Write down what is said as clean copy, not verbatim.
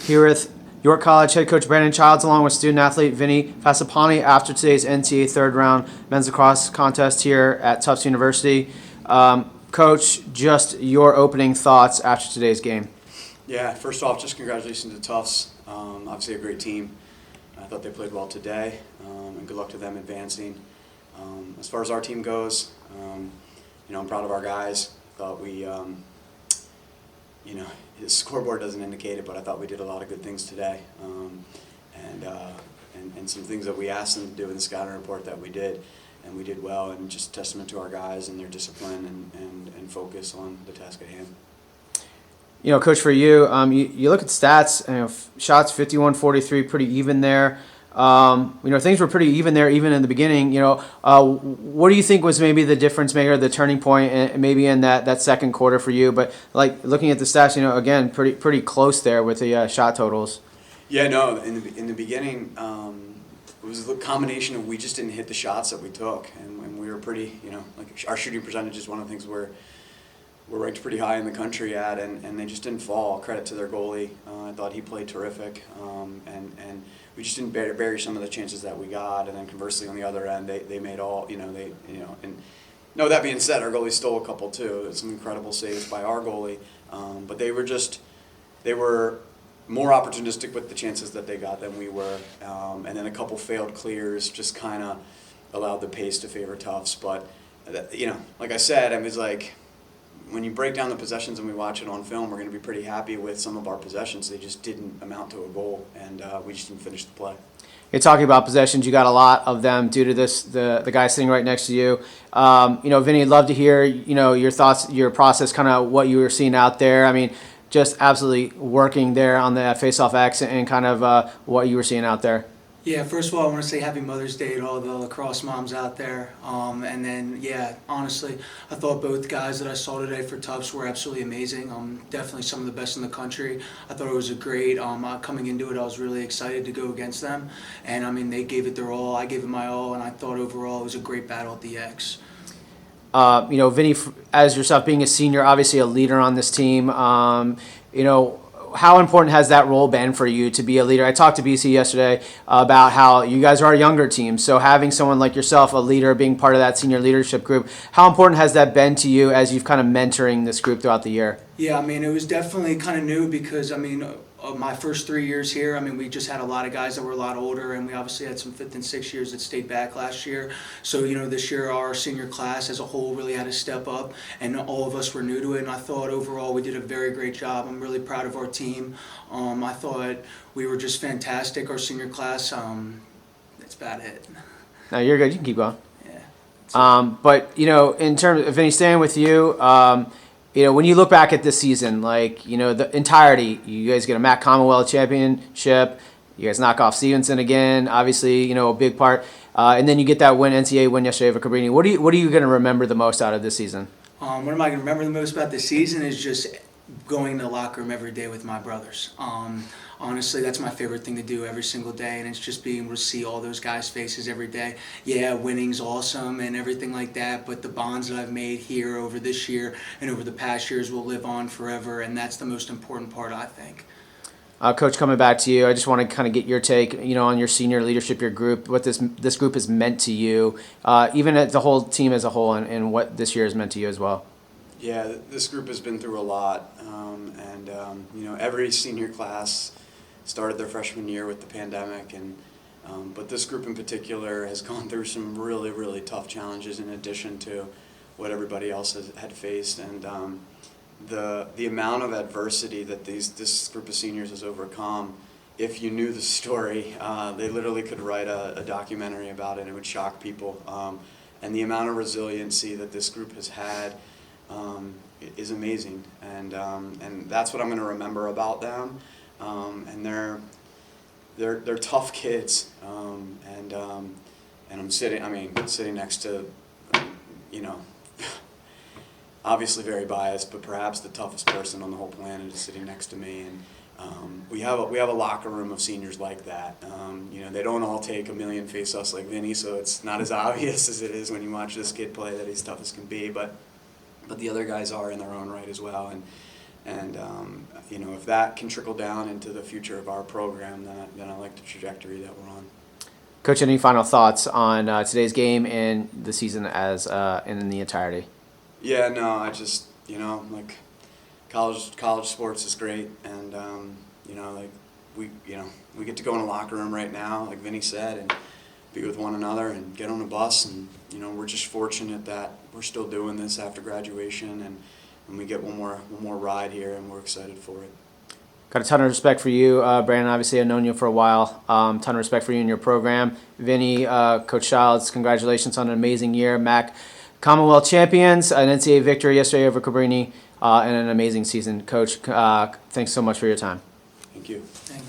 Here with York College head coach Brandon Childs, along with student athlete Vinny Fasapani after today's NCAA third round men's lacrosse contest here at Tufts University. Coach, just your opening thoughts after today's game. Yeah, first off, just congratulations to Tufts. Obviously a great team. I thought they played well today, and good luck to them advancing. As far as our team goes, I'm proud of our guys. Thought we, the scoreboard doesn't indicate it, but I thought we did a lot of good things today, and some things that we asked them to do in the scouting report that we did, and we did well, and just testament to our guys and their discipline and focus on the task at hand. Coach, for you, you look at stats, shots 51-43, pretty even there. Things were pretty even there, even in the beginning. What do you think was maybe the difference maker, the turning point, maybe in that second quarter for you? But like looking at the stats, again, pretty close there with the shot totals. Yeah, no, in the beginning, it was a combination of we just didn't hit the shots that we took, and we were pretty, like our shooting percentage is one of the things we're ranked pretty high in the country at, and they just didn't fall. Credit to their goalie. I thought he played terrific, and we just didn't bury some of the chances that we got. And then conversely, on the other end, they made all, and no, that being said, our goalie stole a couple too. Some incredible saves by our goalie, but they were more opportunistic with the chances that they got than we were, and then a couple failed clears just kind of allowed the pace to favor Tufts. But like I said, it's like, when you break down the possessions and we watch it on film, we're going to be pretty happy with some of our possessions. They just didn't amount to a goal, and we just didn't finish the play. You're talking about possessions. You got a lot of them due to the guy sitting right next to you. Vinny, I'd love to hear your thoughts, your process, kind of what you were seeing out there. Just absolutely working there on the face-off X and kind of what you were seeing out there. Yeah, first of all, I want to say Happy Mother's Day to all the lacrosse moms out there. And then, honestly, I thought both guys that I saw today for Tufts were absolutely amazing. Definitely some of the best in the country. I thought it was a great, coming into it, I was really excited to go against them. And, they gave it their all. I gave it my all, and I thought overall it was a great battle at the X. Vinny, as yourself being a senior, obviously a leader on this team, how important has that role been for you to be a leader? I talked to BC yesterday about how you guys are a younger team, so having someone like yourself, a leader, being part of that senior leadership group, how important has that been to you as you've kind of mentoring this group throughout the year? Yeah, it was definitely kind of new because, my first 3 years here, we just had a lot of guys that were a lot older, and we obviously had some 5th and 6th years that stayed back last year. So, this year our senior class as a whole really had to step up, and all of us were new to it, and I thought overall we did a very great job. I'm really proud of our team. I thought we were just fantastic, our senior class. That's about it. No, you're good. You can keep going. Yeah. But, in terms of Vinny, staying with you, when you look back at this season, the entirety, you guys get a MAC Commonwealth championship, you guys knock off Stevenson again, obviously, a big part, and then you get that NCAA win yesterday over Cabrini. What are you going to remember the most out of this season? What am I going to remember the most about this season is just going to the locker room every day with my brothers. Honestly, that's my favorite thing to do every single day, and it's just being able to see all those guys' faces every day. Yeah, winning's awesome and everything like that, but the bonds that I've made here over this year and over the past years will live on forever, and that's the most important part, I think. Coach, coming back to you, I just want to kind of get your take, on your senior leadership, your group, what this group has meant to you, even at the whole team as a whole, and what this year has meant to you as well. Yeah, this group has been through a lot, every senior class started their freshman year with the pandemic, but this group in particular has gone through some really, really tough challenges in addition to what everybody else had faced, and the amount of adversity that this group of seniors has overcome. If you knew the story, they literally could write a documentary about it, and it would shock people. And the amount of resiliency that this group has had is amazing, and that's what I'm going to remember about them. And they're tough kids, and I'm sitting next to, obviously very biased, but perhaps the toughest person on the whole planet is sitting next to me, and we have a locker room of seniors like that. They don't all take a million face-offs like Vinny, so it's not as obvious as it is when you watch this kid play that he's tough as can be, but the other guys are in their own right as well, and And if that can trickle down into the future of our program, then I like the trajectory that we're on. Coach, any final thoughts on today's game and the season as in the entirety? Yeah, no, I just like college sports is great, and like we get to go in a locker room right now, like Vinny said, and be with one another and get on a bus, and we're just fortunate that we're still doing this after graduation, and we get one more ride here, and we're excited for it. Got a ton of respect for you, Brandon. Obviously, I've known you for a while. Ton of respect for you and your program. Vinny, Coach Childs, congratulations on an amazing year. Mac, Commonwealth champions, an NCAA victory yesterday over Cabrini, and an amazing season. Coach, thanks so much for your time. Thank you. Thank you.